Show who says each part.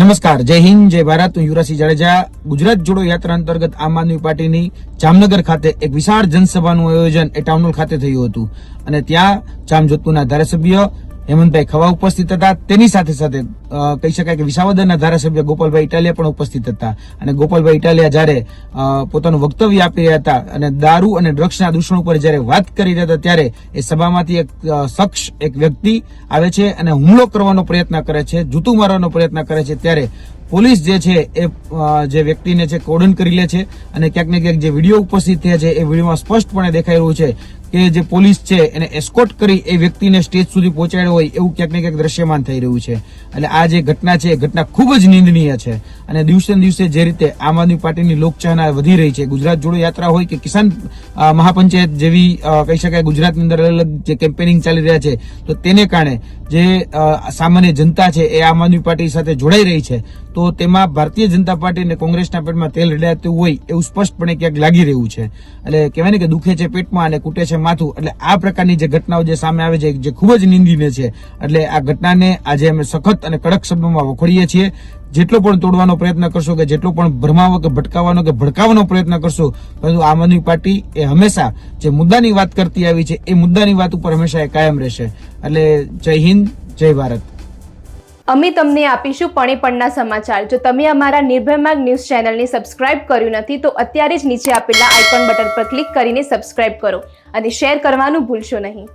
Speaker 1: નમસ્કાર, જય હિન્દ, જય ભારત. હું યુવરાજસિંહ જાડેજા. ગુજરાત જોડો યાત્રા અંતર્ગત આમ આદમી પાર્ટીની જામનગર ખાતે એક વિશાળ જનસભાનું આયોજન એ ટાઉન હોલ ખાતે થયું હતું અને ત્યાં જામજોધપુરના ધારાસભ્ય હેમંતભાઈ ખવા ઉપસ્થિત હતા. તેની સાથે સાથે કહી શકાય કે વિસાવદરના ધારાસભ્ય ગોપાલભાઈ ઇટાલિયા પણ ઉપસ્થિત હતા અને ગોપાલભાઈ ઇટાલિયા જયારે પોતાનું વક્તવ્ય આપી રહ્યા હતા અને દારૂ અને ડ્રગ્સના દૂષણ ઉપર જયારે વાત કરી રહ્યા હતા ત્યારે એ સભામાંથી એક શખ્સ, એક વ્યક્તિ આવે છે અને હુમલો કરવાનો પ્રયત્ન કરે છે, જૂતું મારવાનો પ્રયત્ન કરે છે. ત્યારે પોલીસ જે છે એ જે વ્યક્તિને છે કોર્ડન કરી લે છે અને ક્યાંક ને ક્યાંક જે વિડીયો ઉપસ્થિત થયા છે એ વિડીયોમાં સ્પષ્ટપણે દેખાઈ રહ્યું છે કે જે પોલીસ છે એને એસ્કોર્ટ કરી એ વ્યક્તિને સ્ટેજ સુધી પહોંચાડ્યો હોય એવું ક્યાંક ને ક્યાંક દ્રશ્યમાન થઈ રહ્યું છે. એટલે આ જે ઘટના છે એ ઘટના ખૂબ જ નિંદનીય છે અને દિવસે ને દિવસે જે રીતે આમ આદમી પાર્ટીની લોકચાહના વધી રહી છે, ગુજરાત જોડો યાત્રા હોય કે કિસાન મહાપંચાયત જેવી કહી શકાય ગુજરાતની અંદર અલગ અલગ જે કેમ્પેનિંગ ચાલી રહ્યા છે, તો તેને કારણે જે સામાન્ય જનતા છે એ આમ આદમી પાર્ટી સાથે જોડાઈ રહી છે, તો તેમાં ભારતીય જનતા પાર્ટી અને કોંગ્રેસના પેટમાં તેલ રેડાતું હોય એવું સ્પષ્ટપણે ક્યાંક લાગી રહ્યું છે. એટલે કહેવાય ને કે દુખે છે પેટમાં અને કૂટે છે માથું. એટલે આ પ્રકારની જે ઘટનાઓ જે સામે આવે છે જે ખૂબ જ નિંદનીય છે. એટલે આ ઘટનાને આજે અમે સખત અને કડક શબ્દોમાં વખોડીએ છીએ. જેટલો પણ તોડવાનો પ્રયત્ન કરશો કે જેટલો પણ ભરમાવો કે ભટકાવવાનો કે ભડકાવવાનો પ્રયત્ન કરશો, પરંતુ આમ આદમી પાર્ટી એ હંમેશા જે મુદ્દાની વાત કરતી આવી છે એ મુદ્દાની વાત ઉપર હંમેશા એ કાયમ રહેશે. એટલે જય હિન્દ, જય ભારત.
Speaker 2: અમે તમને આપીશું પણેપણના સમાચાર. જો તમે અમારા નિર્ભય માર્ગ ન્યૂઝ ચેનલને સબસ્ક્રાઇબ કર્યું નથી તો અત્યારે જ નીચે આપેલા આઇકોન બટન પર ક્લિક કરીને સબસ્ક્રાઇબ કરો અને શેર કરવાનું ભૂલશો નહીં.